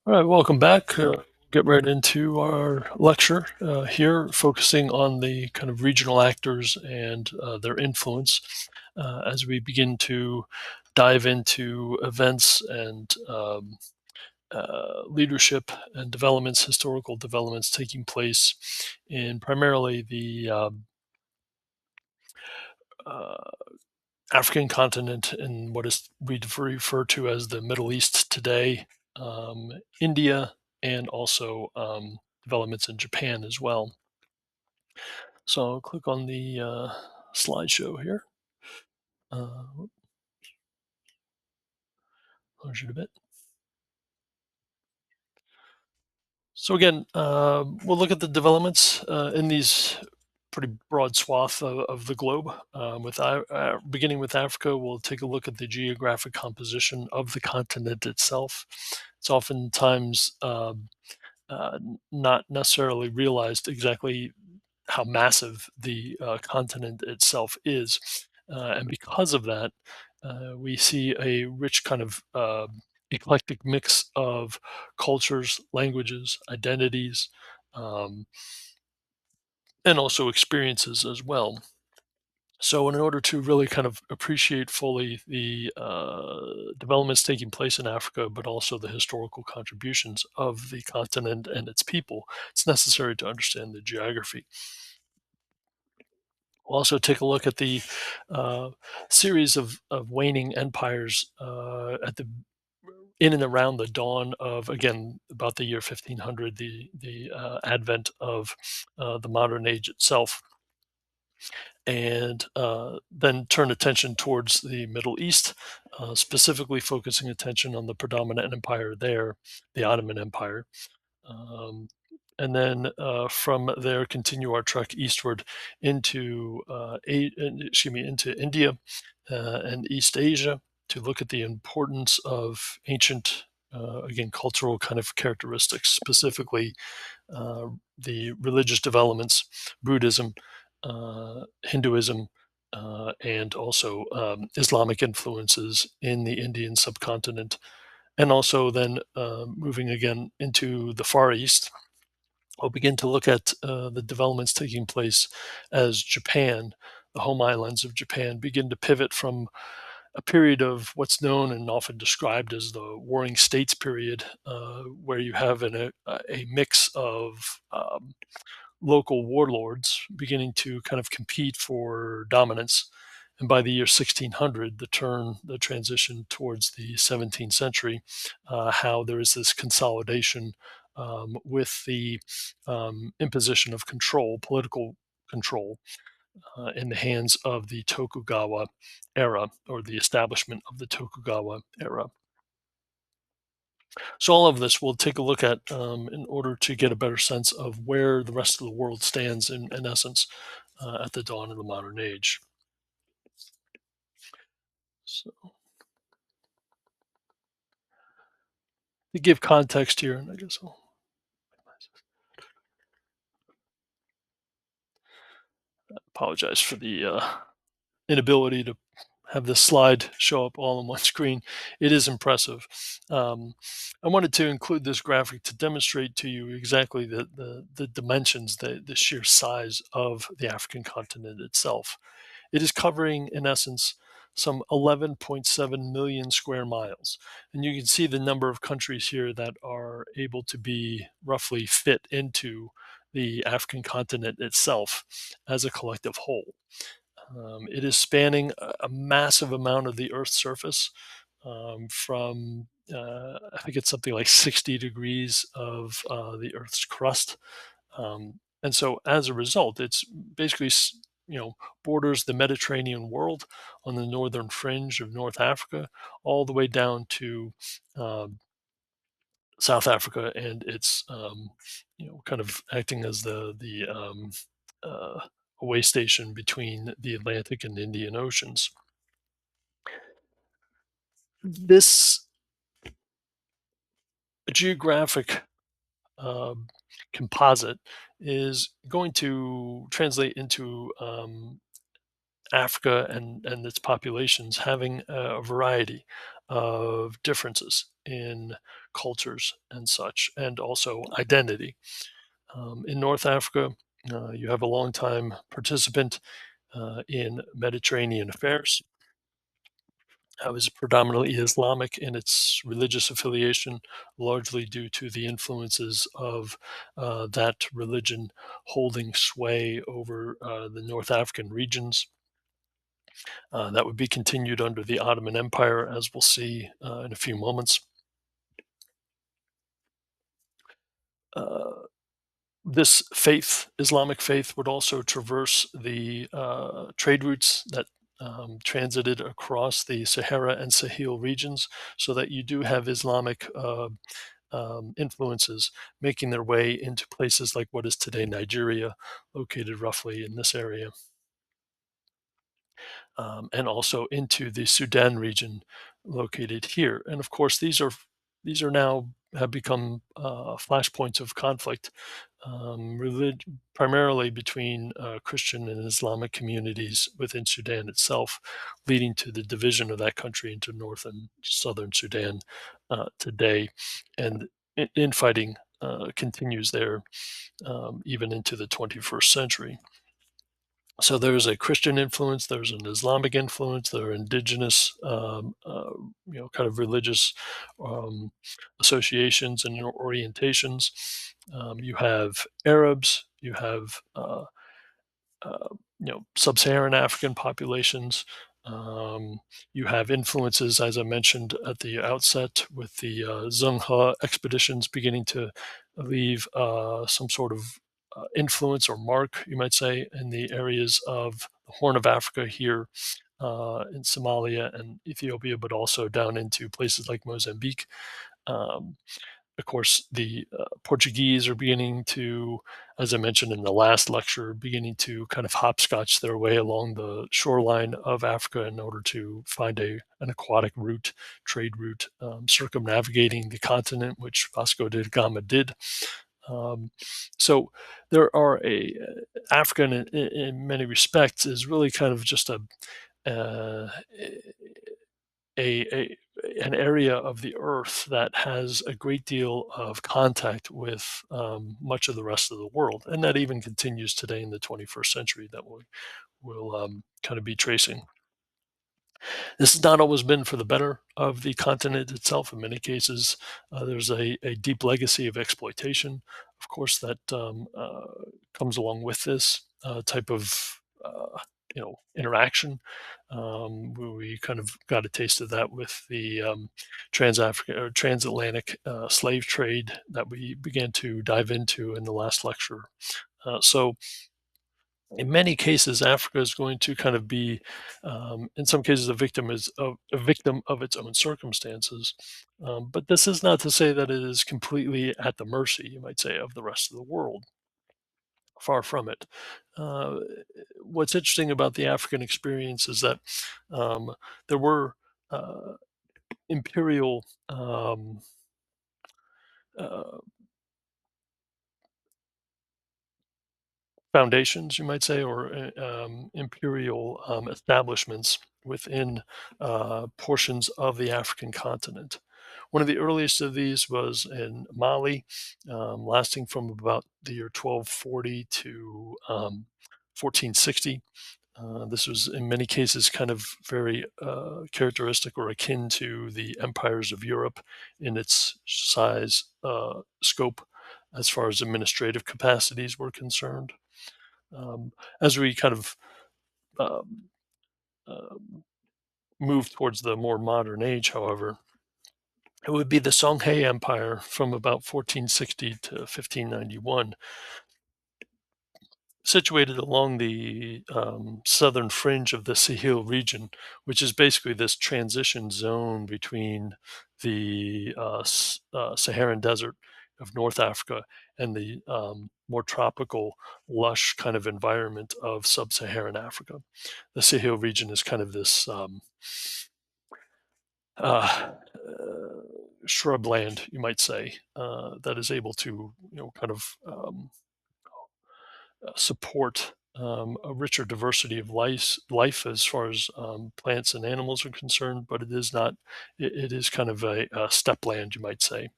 All right, welcome back. Get right into our lecture here, focusing on the kind of regional actors and their influence as we begin to dive into events and leadership and developments, historical developments taking place in primarily the uh, African continent and what is we refer to as the Middle East today, India, and also developments in Japan as well. So I'll click on the slideshow here. Whoop, close it a bit. So again, we'll look at the developments in these pretty broad swath of the globe. Beginning with Africa, we'll take a look at the geographic composition of the continent itself. It's oftentimes not necessarily realized exactly how massive the continent itself is. And because of that, we see a rich kind of eclectic mix of cultures, languages, identities, um, and also experiences as well. So, in order to really kind of appreciate fully the developments taking place in Africa, but also the historical contributions of the continent and its people, it's necessary to understand the geography. We'll also take a look at the uh, series of waning empires at the in and around the dawn of, again, about the year 1500, the advent of the modern age itself, and then turn attention towards the Middle East, specifically focusing attention on the predominant empire there, the Ottoman Empire. Um, and then from there, continue our trek eastward into into India and East Asia to look at the importance of ancient, again, cultural kind of characteristics, specifically the religious developments, Buddhism, Hinduism, and also Islamic influences in the Indian subcontinent. And also then moving again into the Far East, we'll begin to look at the developments taking place as Japan, the home islands of Japan, begin to pivot from a period of what's known and often described as the Warring States period, where you have a mix of local warlords beginning to kind of compete for dominance. And by the year 1600, the transition towards the 17th century, how there is this consolidation with the imposition of control, political control, in the hands of the Tokugawa era, or the establishment of the Tokugawa era. So all of this we'll take a look at in order to get a better sense of where the rest of the world stands in essence at the dawn of the modern age. So to give context here, and I guess I'll apologize for the inability to have this slide show up all on one screen. It is impressive. Um, I wanted to include this graphic to demonstrate to you exactly the dimensions, the sheer size of the African continent itself. It is covering, in essence, some 11.7 million square miles. And you can see the number of countries here that are able to be roughly fit into the African continent itself as a collective whole. It is spanning a massive amount of the Earth's surface, from I think it's something like 60 degrees of the Earth's crust, and so as a result, it's basically borders the Mediterranean world on the northern fringe of North Africa, all the way down to um, South Africa, and it's kind of acting as the uh, a way station between the Atlantic and Indian Oceans. This geographic um, composite is going to translate into Africa and its populations having a variety of differences in cultures and such, and also identity. In North Africa, you have a long-time participant in Mediterranean affairs. It was predominantly Islamic in its religious affiliation, largely due to the influences of that religion holding sway over the North African regions. That would be continued under the Ottoman Empire, as we'll see in a few moments. Uh, this faith, Islamic faith, would also traverse the trade routes that transited across the Sahara and Sahel regions, so that you do have Islamic influences making their way into places like what is today Nigeria, located roughly in this area, and also into the Sudan region, located here. And of course, these are now have become flashpoints of conflict, primarily between Christian and Islamic communities within Sudan itself, leading to the division of that country into North and Southern Sudan today. And infighting continues there even into the 21st century. So there's a Christian influence, there's an Islamic influence, there are indigenous, kind of religious um, associations and orientations. You have Arabs, you have sub-Saharan African populations. Um, you have influences, as I mentioned at the outset, with the Zhenghe expeditions beginning to leave some sort of influence or mark, you might say, in the areas of the Horn of Africa here in Somalia and Ethiopia, but also down into places like Mozambique. Um, of course, the Portuguese are beginning to, as I mentioned in the last lecture, beginning to kind of hopscotch their way along the shoreline of Africa in order to find an aquatic route, trade route, circumnavigating the continent, which Vasco da Gama did. Um, so there are Africa in many respects is really kind of just uh, a an area of the earth that has a great deal of contact with much of the rest of the world, and that even continues today in the 21st century. That will kind of be tracing. This has not always been for the better of the continent itself. In many cases, there's a deep legacy of exploitation, of course, that comes along with this type of interaction. We kind of got a taste of that with the transatlantic slave trade that we began to dive into in the last lecture. So in many cases, Africa is going to kind of be, in some cases, a victim of its own circumstances. But this is not to say that it is completely at the mercy, you might say, of the rest of the world. Far from it. Uh, what's interesting about the African experience is that um, there were uh, imperial uh, foundations, you might say, or imperial establishments within portions of the African continent. One of the earliest of these was in Mali, lasting from about the year 1240 to 1460. This was in many cases kind of very characteristic or akin to the empires of Europe in its size, scope, as far as administrative capacities were concerned. As we kind of um, um, move towards the more modern age, however, it would be the Songhai Empire from about 1460 to 1591, situated along the southern fringe of the Sahel region, which is basically this transition zone between the Saharan desert of North Africa and the more tropical, lush kind of environment of sub Saharan Africa. The Sahel region is kind of this uh, shrubland, you might say, that is able to, kind of support a richer diversity of life as far as plants and animals are concerned, but it is not. It is kind of a steppe land, you might say.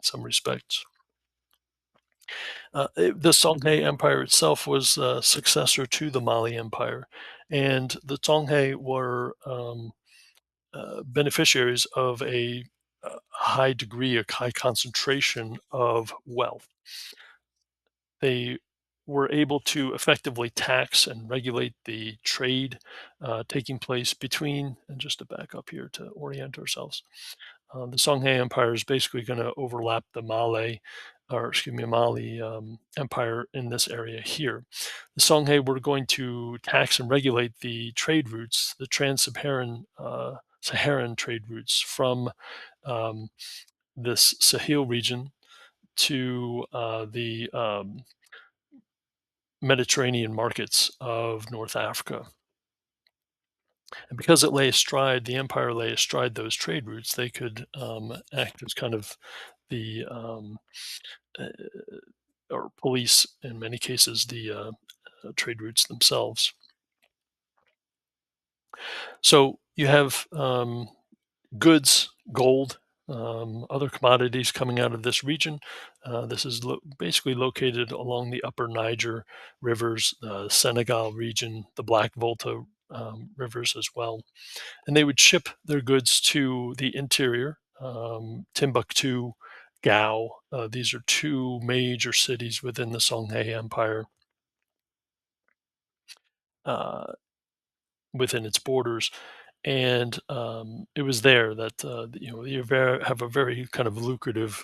some respects. The Songhai Empire itself was a successor to the Mali Empire, and the Songhai were beneficiaries of a high degree, a high concentration of wealth. They were able to effectively tax and regulate the trade taking place between, and just to back up here to orient ourselves, the Songhai Empire is basically going to overlap the Mali Empire in this area here. The Songhai were going to tax and regulate the trade routes, the Saharan trade routes from um, this Sahel region to the Mediterranean markets of North Africa. And because the empire lay astride those trade routes, they could act as kind of the uh, or police, in many cases, the trade routes themselves. So you have goods, gold, other commodities coming out of this region. This is basically located along the upper Niger rivers, the Senegal region, the Black Volta rivers as well. And they would ship their goods to the interior, Timbuktu, Gao. These are two major cities within the Songhai Empire, uh, within its borders. And it was there that have a very kind of lucrative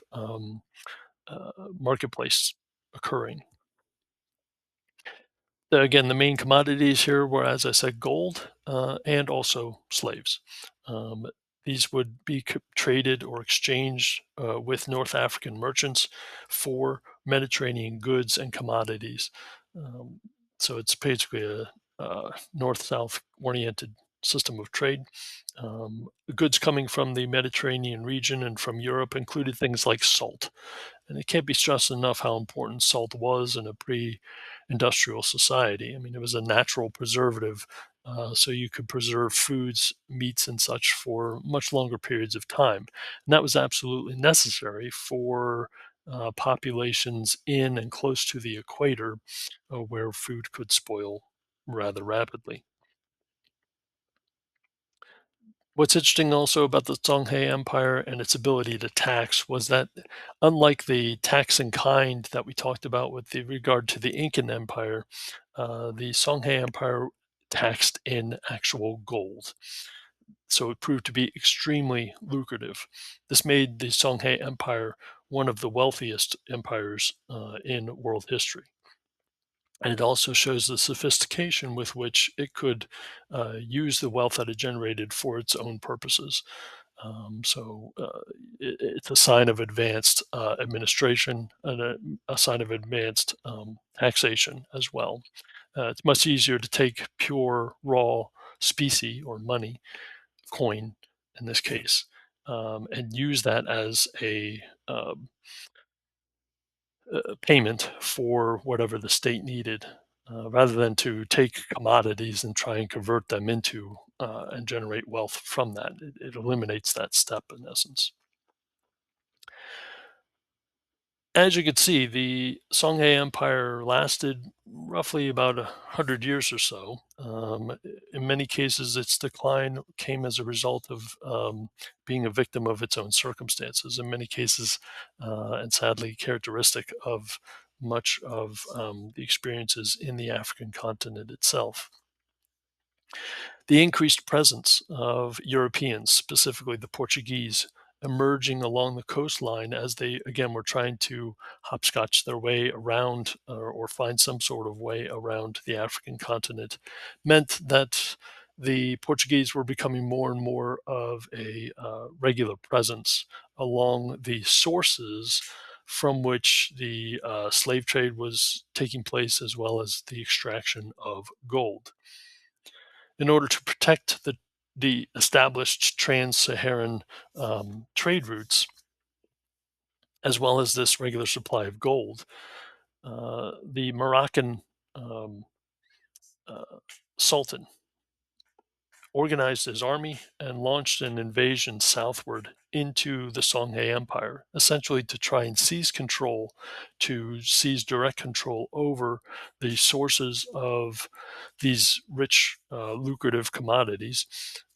marketplace occurring. Again, the main commodities here were, as I said, gold and also slaves. Um, these would be traded or exchanged with North African merchants for Mediterranean goods and commodities. Um, so it's basically a north-south oriented system of trade. Goods coming from the Mediterranean region and from Europe included things like salt. And it can't be stressed enough how important salt was in a pre-industrial society. I mean, it was a natural preservative, so you could preserve foods, meats, and such for much longer periods of time. And that was absolutely necessary for populations in and close to the equator, where food could spoil rather rapidly. What's interesting also about the Songhai Empire and its ability to tax was that, unlike the tax in kind that we talked about with the regard to the Incan Empire, the Songhai Empire taxed in actual gold. So it proved to be extremely lucrative. This made the Songhai Empire one of the wealthiest empires in world history. And it also shows the sophistication with which it could use the wealth that it generated for its own purposes. It's a sign of advanced administration and a sign of advanced taxation as well. It's much easier to take pure raw specie or money, coin in this case, and use that as um, a payment for whatever the state needed, rather than to take commodities and try and convert them into and generate wealth from that. It eliminates that step in essence. As you can see, the Songhai Empire lasted roughly about 100 years or so. In many cases, its decline came as a result of being a victim of its own circumstances. In many cases, and sadly characteristic of much of the experiences in the African continent itself. The increased presence of Europeans, specifically the Portuguese, emerging along the coastline as they again were trying to hopscotch their way around, or find some sort of way around the African continent, meant that the Portuguese were becoming more and more of a regular presence along the sources from which the slave trade was taking place, as well as the extraction of gold. In order to protect the established trans-Saharan trade routes, as well as this regular supply of gold, the Moroccan um, uh, Sultan organized his army and launched an invasion southward into the Songhai Empire, essentially to try and seize direct control over the sources of these rich, lucrative commodities,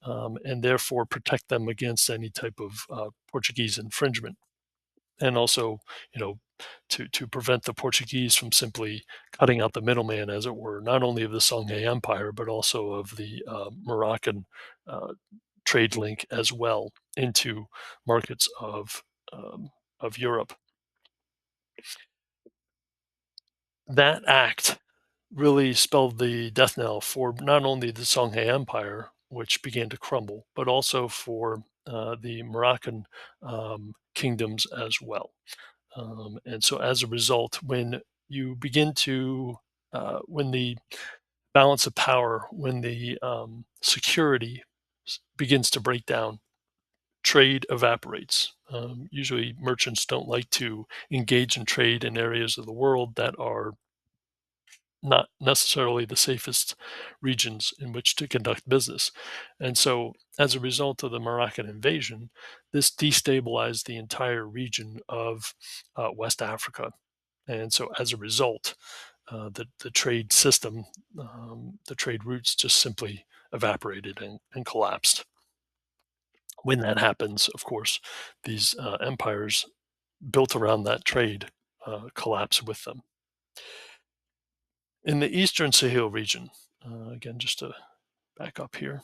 and therefore protect them against any type of Portuguese infringement. And also, you know, to prevent the Portuguese from simply cutting out the middleman, as it were, not only of the Songhai Empire but also of the Moroccan uh, trade link as well into markets of Europe. That act really spelled the death knell for not only the Songhai Empire, which began to crumble, but also for the Moroccan kingdoms as well. And so as a result, when you begin to, when the balance of power, when the security begins to break down, trade evaporates. Usually, merchants don't like to engage in trade in areas of the world that are not necessarily the safest regions in which to conduct business. And so, as a result of the Moroccan invasion, this destabilized the entire region of West Africa. And so, as a result, the trade system, the trade routes just simply evaporated and collapsed. When that happens, of course, these empires built around that trade collapse with them. In the eastern Sahel region, again, just to back up here.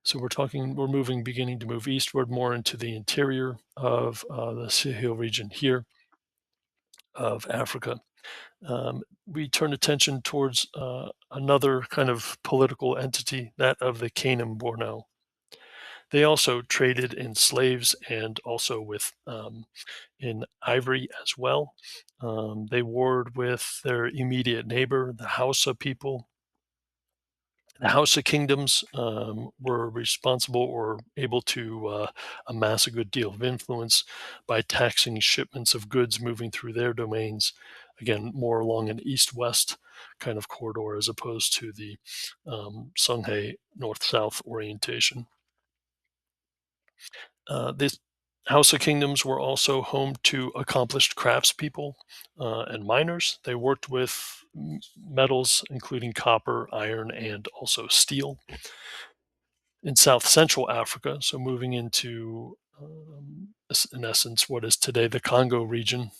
So we're moving, beginning to move eastward more into the interior of the Sahel region here of Africa. We turn attention towards another kind of political entity, that of the Kanem Borno. They also traded in slaves and also with in ivory as well. They warred with their immediate neighbor, the Hausa people. The Hausa kingdoms were responsible or able to amass a good deal of influence by taxing shipments of goods moving through their domains. Again, more along an east west kind of corridor as opposed to the Songhai north south orientation. These Hausa kingdoms were also home to accomplished craftspeople and miners. They worked with metals, including copper, iron, and also steel. In South Central Africa, so moving into, in essence, what is today the Congo region,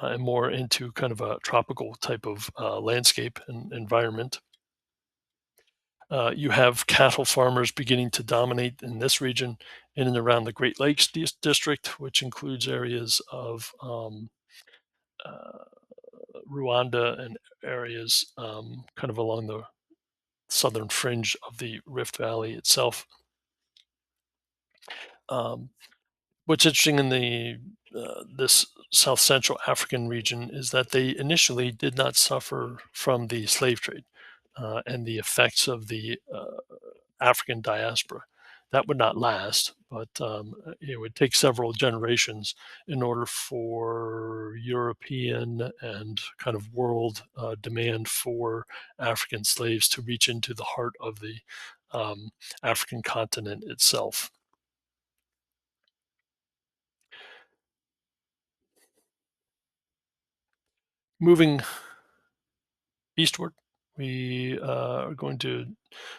and more into kind of a tropical type of landscape and environment. You have cattle farmers beginning to dominate in this region in and around the Great Lakes district, which includes areas of uh, Rwanda and areas kind of along the southern fringe of the Rift Valley itself. Um, what's interesting in the this South Central African region is that they initially did not suffer from the slave trade and the effects of the African diaspora. That would not last, but it would take several generations in order for European and kind of world demand for African slaves to reach into the heart of the African continent itself. Moving eastward, we are going to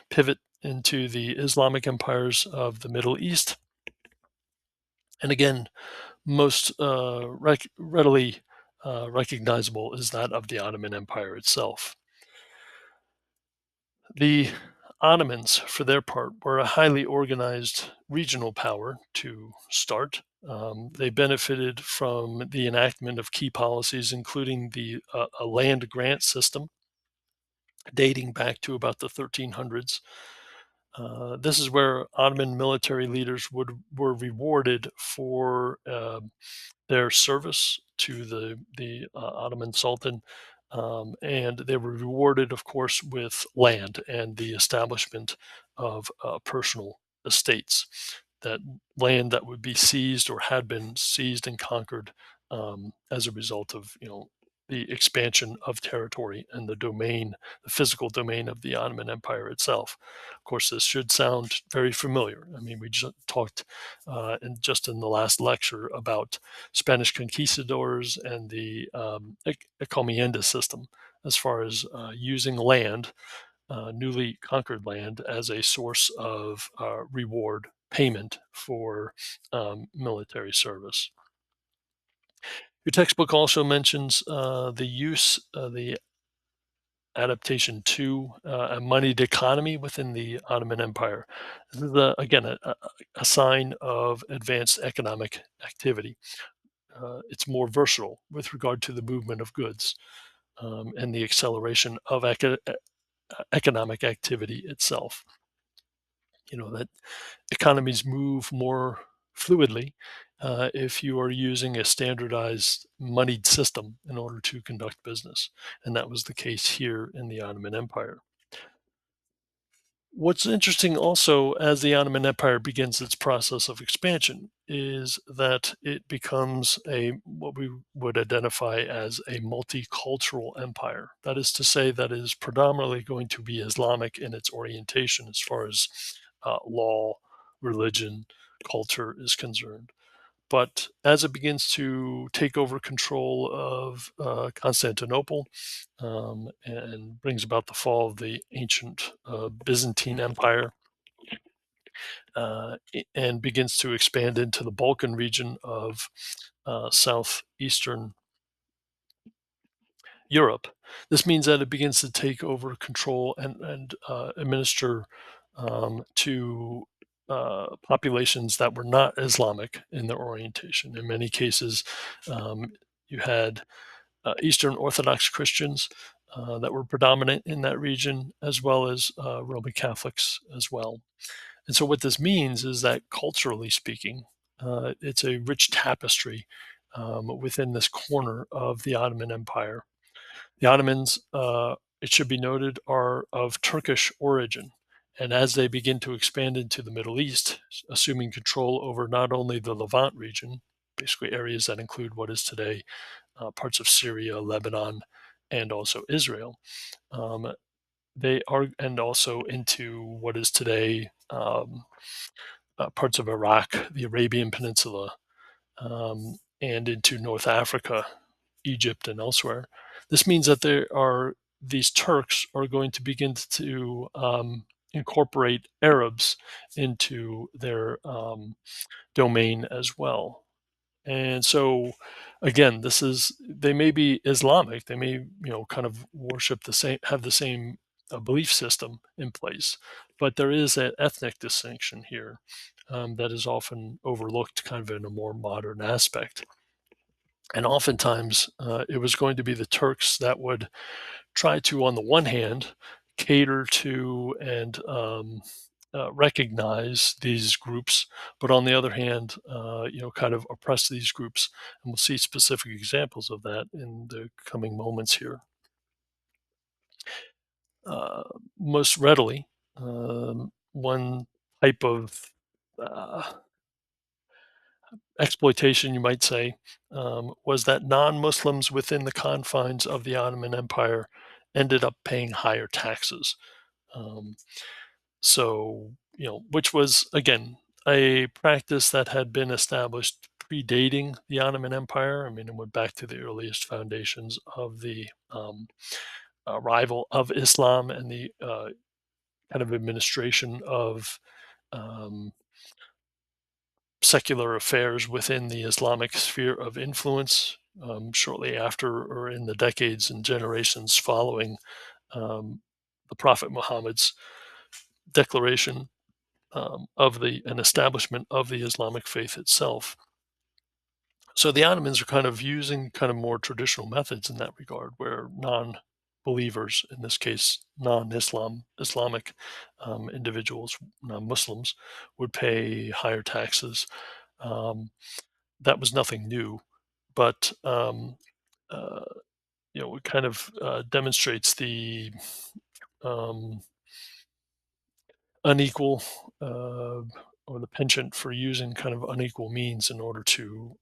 pivot into the Islamic empires of the Middle East. And again, most readily recognizable is that of the Ottoman Empire itself. The Ottomans, for their part, were a highly organized regional power to start. They benefited from the enactment of key policies, including a land grant system dating back to about the 1300s. This is where Ottoman military leaders were rewarded for their service to the Ottoman Sultan, and they were rewarded, of course, with land and the establishment of personal estates. That land that would be seized or had been seized and conquered as a result of the expansion of territory and the domain, the physical domain of the Ottoman Empire itself. Of course, this should sound very familiar. I mean, we just talked just in the last lecture about Spanish conquistadors and the encomienda system, as far as using land, newly conquered land, as a source of reward payment for military service. Your textbook also mentions the use of the adaptation to a moneyed economy within the Ottoman Empire. This is, again, a sign of advanced economic activity. It's more versatile with regard to the movement of goods and the acceleration of economic activity itself. That economies move more fluidly if you are using a standardized moneyed system in order to conduct business. And that was the case here in the Ottoman Empire. What's interesting also, as the Ottoman Empire begins its process of expansion, is that it becomes a what we would identify as a multicultural empire. That is to say, that is predominantly going to be Islamic in its orientation as far as law, religion, culture is concerned. But as it begins to take over control of Constantinople, and brings about the fall of the ancient Byzantine Empire, and begins to expand into the Balkan region of southeastern Europe. This means that it begins to take over control and administer to populations that were not Islamic in their orientation. In many cases, um, you had Eastern Orthodox Christians that were predominant in that region, as well as Roman Catholics as well. And so, what this means is that culturally speaking, it's a rich tapestry within this corner of the Ottoman Empire. The Ottomans, it should be noted, are of Turkish origin. And as they begin to expand into the Middle East, assuming control over not only the Levant region, basically areas that include what is today parts of Syria, Lebanon, and also Israel, um, they are, and also into what is today parts of Iraq, the Arabian Peninsula, and into North Africa, Egypt, and elsewhere. This means that these Turks are going to begin to incorporate Arabs into their domain as well. And so, again, they may be Islamic, they may kind of worship the same, have the same belief system in place, but there is an ethnic distinction here that is often overlooked, kind of in a more modern aspect. And oftentimes, it was going to be the Turks that would try to, on the one hand, cater to and recognize these groups, but on the other hand, kind of oppress these groups. And we'll see specific examples of that in the coming moments here. Uh, Most readily, one type of uh, exploitation, you might say, was that non-Muslims within the confines of the Ottoman Empire ended up paying higher taxes. Um, so, which was, again, a practice that had been established predating the Ottoman Empire. I mean, it went back to the earliest foundations of the arrival of Islam and the kind of administration of um, secular affairs within the Islamic sphere of influence, shortly after or in the decades and generations following um, the Prophet Muhammad's declaration of the an establishment of the Islamic faith itself. So the Ottomans are kind of using kind of more traditional methods in that regard, where non-believers, in this case Islamic individuals, non-Muslims, would pay higher taxes. Um, that was nothing new, but uh, it kind of demonstrates the um, unequal or the penchant for using kind of unequal means in order to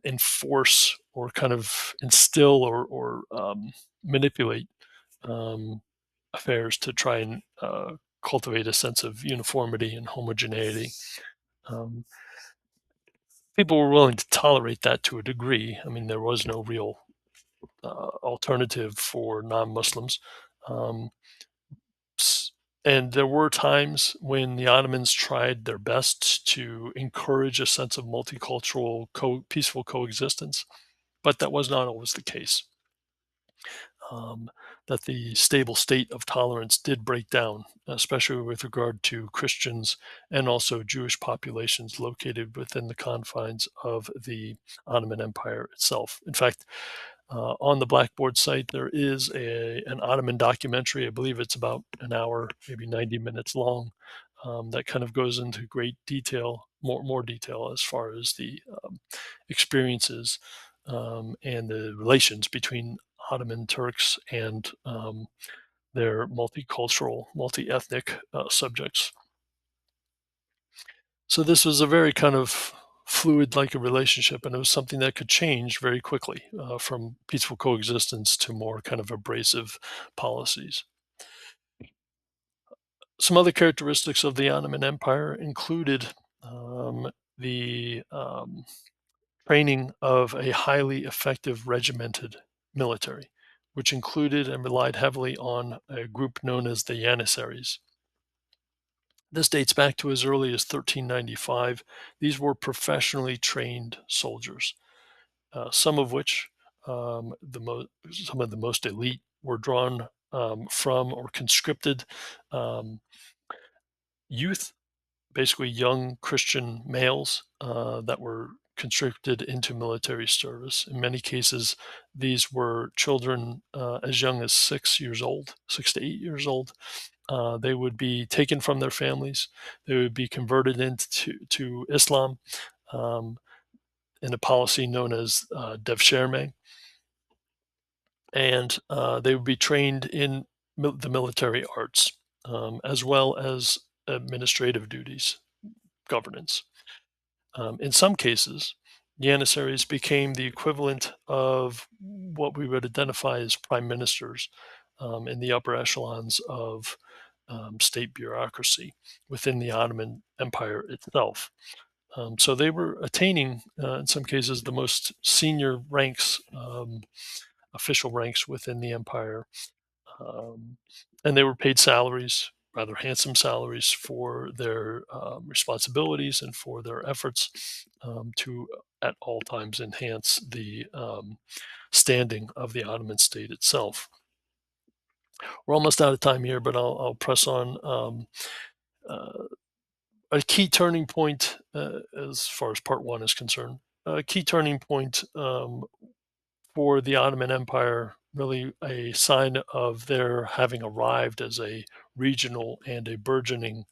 enforce or kind of instill or manipulate um, affairs to try and cultivate a sense of uniformity and homogeneity. Um, People were willing to tolerate that to a degree. I mean, there was no real alternative for non-Muslims. Um, s- and there were times when the Ottomans tried their best to encourage a sense of multicultural, peaceful coexistence, but that was not always the case. That the stable state of tolerance did break down, especially with regard to Christians and also Jewish populations located within the confines of the Ottoman Empire itself. In fact, on the Blackboard site, there is an Ottoman documentary. I believe it's about an hour, maybe 90 minutes long, that kind of goes into great detail, more detail as far as the experiences and the relations between Ottoman Turks and their multicultural, multi-ethnic subjects. So this was a very kind of fluid like a relationship, and it was something that could change very quickly from peaceful coexistence to more kind of abrasive policies. Some other characteristics of the Ottoman Empire included the training of a highly effective regimented military, which included and relied heavily on a group known as the Janissaries. This dates back to as early as 1395. These were professionally trained soldiers, some of which, some of the most elite, were drawn from or conscripted um, youth, basically young Christian males that were conscripted into military service. In many cases, these were children as young as 6 years old, 6 to 8 years old. They would be taken from their families. They would be converted into to Islam um, in a policy known as devshirme, and they would be trained in the military arts as well as administrative duties, governance. In some cases, Janissaries became the equivalent of what we would identify as prime ministers in the upper echelons of state bureaucracy within the Ottoman Empire itself. So they were attaining, in some cases, the most senior ranks, official ranks within the empire. Um, and they were paid salaries, rather handsome salaries, for their responsibilities and for their efforts to at all times enhance the standing of the Ottoman state itself. We're almost out of time here, but I'll press on. Uh, a key turning point, as far as part one is concerned, a key turning point for the Ottoman Empire, really a sign of their having arrived as a regional and a burgeoning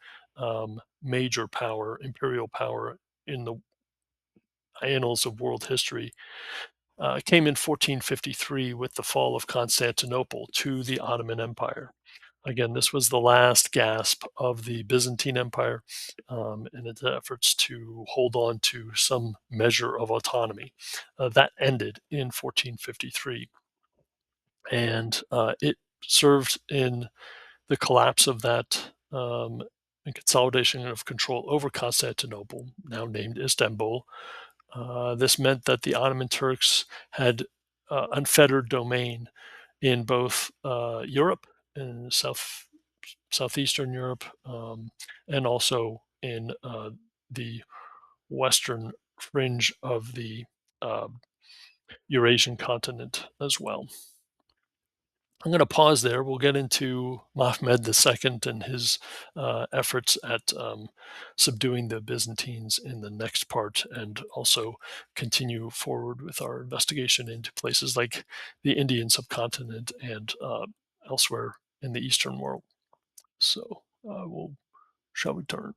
major power, imperial power in the annals of world history, came in 1453 with the fall of Constantinople to the Ottoman Empire. Again, this was the last gasp of the Byzantine Empire in its efforts to hold on to some measure of autonomy. That ended in 1453, and it served in the collapse of that and consolidation of control over Constantinople, now named Istanbul. This meant that the Ottoman Turks had unfettered domain in both Europe and southeastern Europe, and also in the western fringe of the uh, Eurasian continent as well. I'm going to pause there. We'll get into Mahmed II and his efforts at subduing the Byzantines in the next part, and also continue forward with our investigation into places like the Indian subcontinent and elsewhere in the Eastern world. So, shall we turn?